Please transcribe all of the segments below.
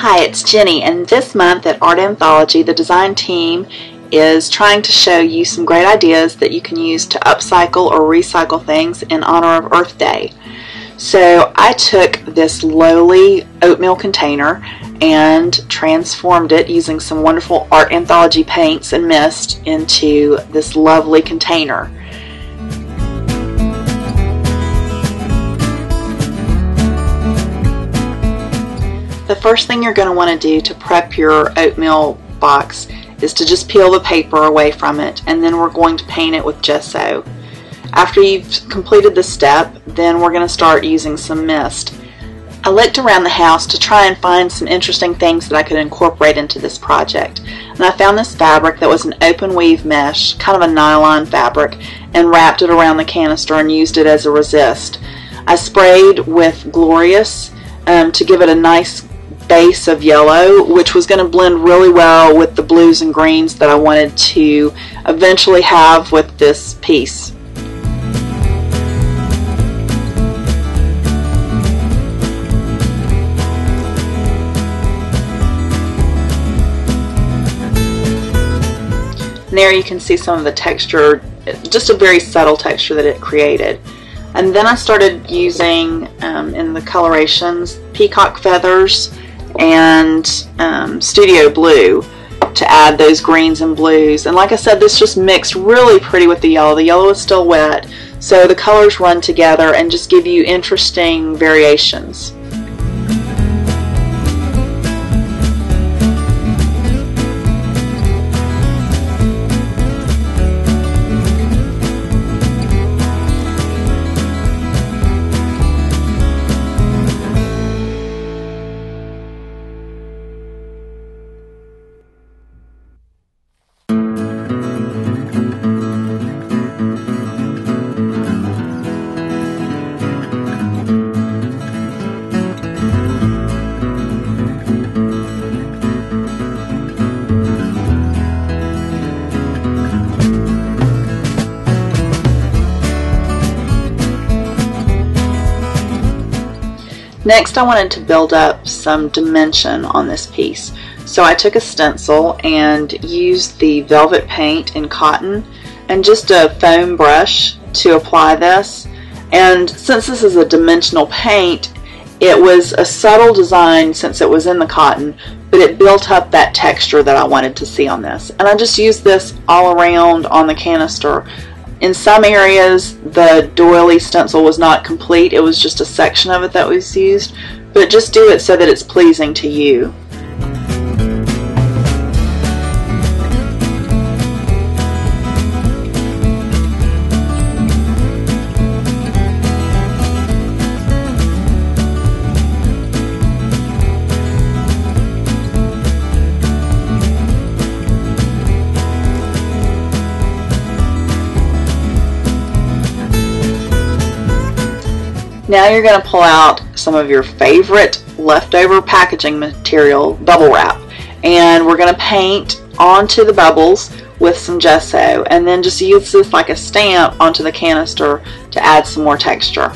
Hi, it's Jenny, and this month at Art Anthology, the design team is trying to show you some great ideas that you can use to upcycle or recycle things in honor of Earth Day. So I took this lowly oatmeal container and transformed it using some wonderful Art Anthology paints and mist into this lovely container. The first thing you're going to want to do to prep your oatmeal box is to just peel the paper away from it, and then we're going to paint it with gesso. After you've completed this step, then we're going to start using some mist. I looked around the house to try and find some interesting things that I could incorporate into this project, and I found this fabric that was an open weave mesh, kind of a nylon fabric, and wrapped it around the canister and used it as a resist. I sprayed with Glorious to give it a nice base of yellow, which was going to blend really well with the blues and greens that I wanted to eventually have with this piece. And there you can see some of the texture, just a very subtle texture that it created. And then I started using, in the colorations, peacock feathers and studio blue to add those greens and blues. And like I said, this just mixed really pretty with the yellow. The yellow is still wet, so the colors run together and just give you interesting variations. Next, I wanted to build up some dimension on this piece. So I took a stencil and used the velvet paint in cotton and just a foam brush to apply this. And since this is a dimensional paint, it was a subtle design since it was in the cotton, but it built up that texture that I wanted to see on this. And I just used this all around on the canister. In some areas, the doily stencil was not complete. It was just a section of it that was used, but just do it so that it's pleasing to you. Now you're going to pull out some of your favorite leftover packaging material, bubble wrap, and we're going to paint onto the bubbles with some gesso, and then just use this like a stamp onto the canister to add some more texture.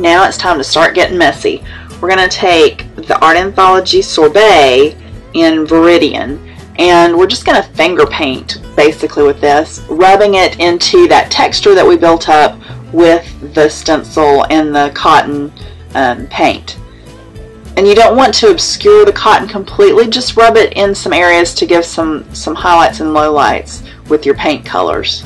Now it's time to start getting messy. We're going to take the Art Anthology Sorbet in Viridian, and we're just going to finger paint basically with this, rubbing it into that texture that we built up with the stencil and the cotton paint. And you don't want to obscure the cotton completely, just rub it in some areas to give some highlights and lowlights with your paint colors.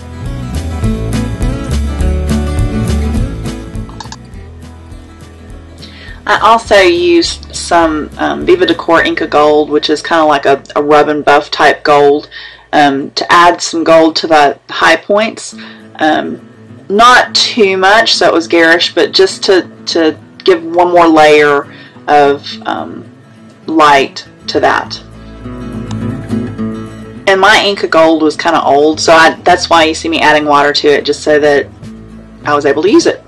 I also used some Viva Decor Inca Gold, which is kind of like a rub and buff type gold, to add some gold to the high points. Not too much so it was garish, but just to give one more layer of light to that. And my Inca Gold was kind of old, so that's why you see me adding water to it, just so that I was able to use it.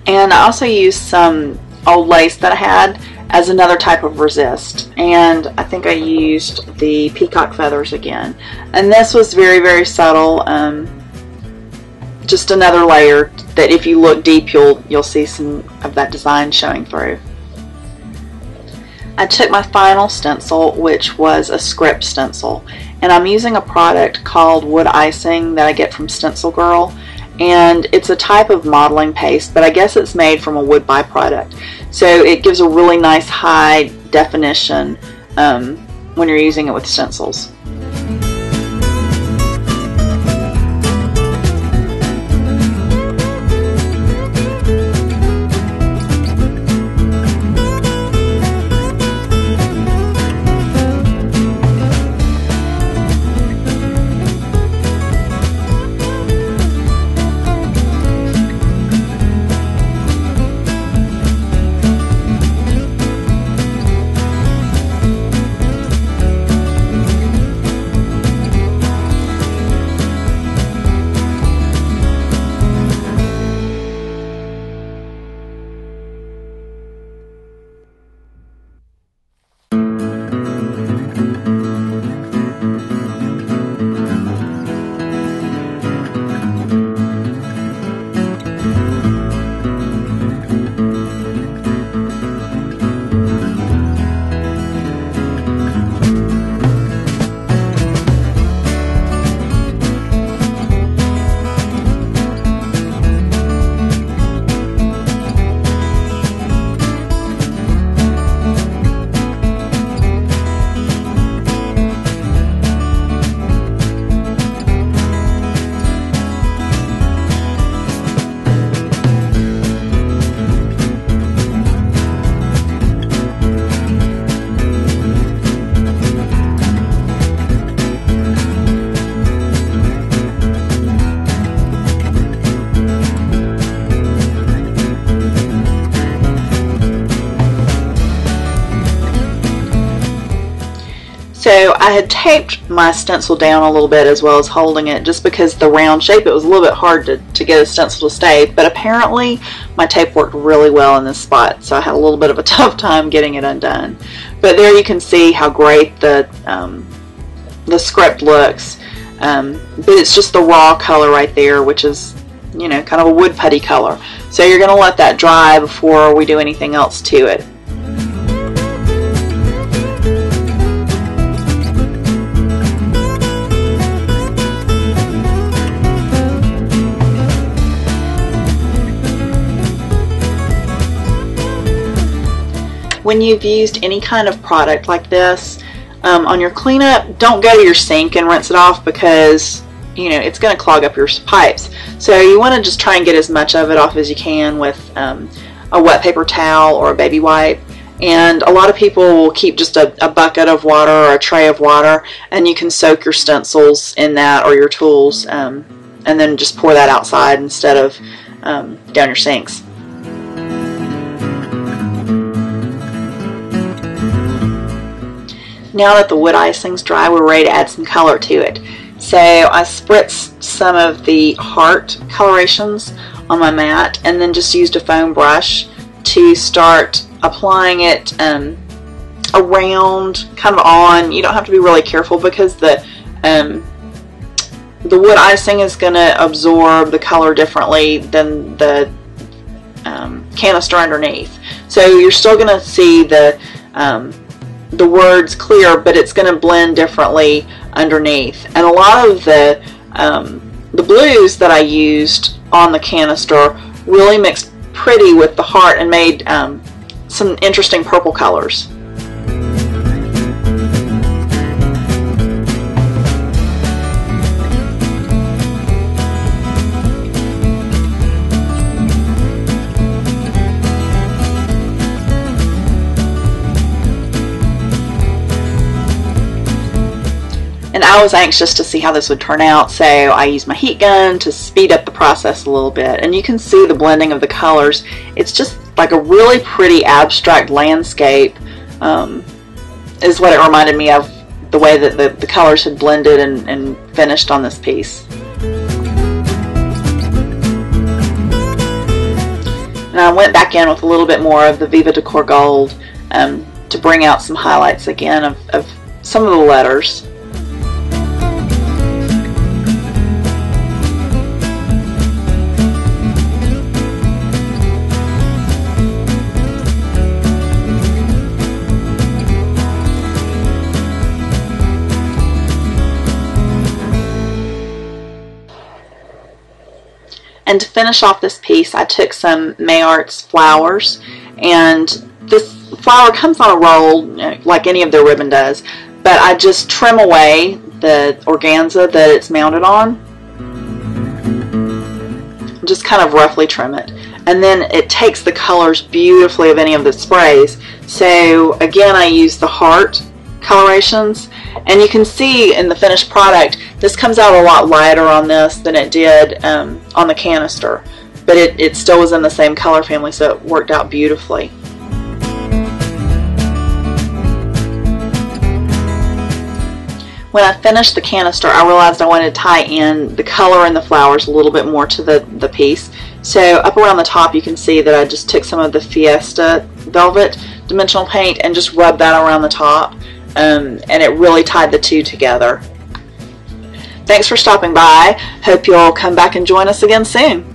And I also used some old lace that I had as another type of resist, and I think I used the peacock feathers again, and this was very, very subtle, just another layer that if you look deep you'll see some of that design showing through. I took my final stencil, which was a script stencil, and I'm using a product called Wood Icing that I get from Stencil Girl. And it's a type of modeling paste, but I guess it's made from a wood byproduct. So it gives a really nice high definition when you're using it with stencils. So I had taped my stencil down a little bit as well as holding it, just because the round shape, it was a little bit hard to get a stencil to stay, but apparently my tape worked really well in this spot, so I had a little bit of a tough time getting it undone. But there you can see how great the script looks, but it's just the raw color right there, which is, you know, kind of a wood putty color. So you're going to let that dry before we do anything else to it. When you've used any kind of product like this, on your cleanup, don't go to your sink and rinse it off, because you know it's going to clog up your pipes. So you want to just try and get as much of it off as you can with a wet paper towel or a baby wipe. And a lot of people will keep just a bucket of water or a tray of water, and you can soak your stencils in that, or your tools, and then just pour that outside instead of down your sinks. Now that the wood icing's dry, we're ready to add some color to it. So I spritzed some of the heart colorations on my mat and then just used a foam brush to start applying it around, kind of on. You don't have to be really careful because the wood icing is going to absorb the color differently than the canister underneath. So you're still going to see the words clear, but it's going to blend differently underneath. And a lot of the blues that I used on the canister really mixed pretty with the heart and made some interesting purple colors. And I was anxious to see how this would turn out, so I used my heat gun to speed up the process a little bit. And you can see the blending of the colors. It's just like a really pretty abstract landscape, is what it reminded me of, the way that the colors had blended and finished on this piece. And I went back in with a little bit more of the Viva Decor Gold to bring out some highlights again of some of the letters. And to finish off this piece, I took some Mayarts flowers, and this flower comes on a roll like any of their ribbon does, but I just trim away the organza that it's mounted on. Just kind of roughly trim it. And then it takes the colors beautifully of any of the sprays. So again, I use the heart colorations, and you can see in the finished product this comes out a lot lighter on this than it did on the canister, but it still was in the same color family, so it worked out beautifully. When I finished the canister, I realized I wanted to tie in the color and the flowers a little bit more to the piece. So up around the top you can see that I just took some of the Fiesta Velvet dimensional paint and just rubbed that around the top. And it really tied the two together. Thanks for stopping by. Hope you'll come back and join us again soon.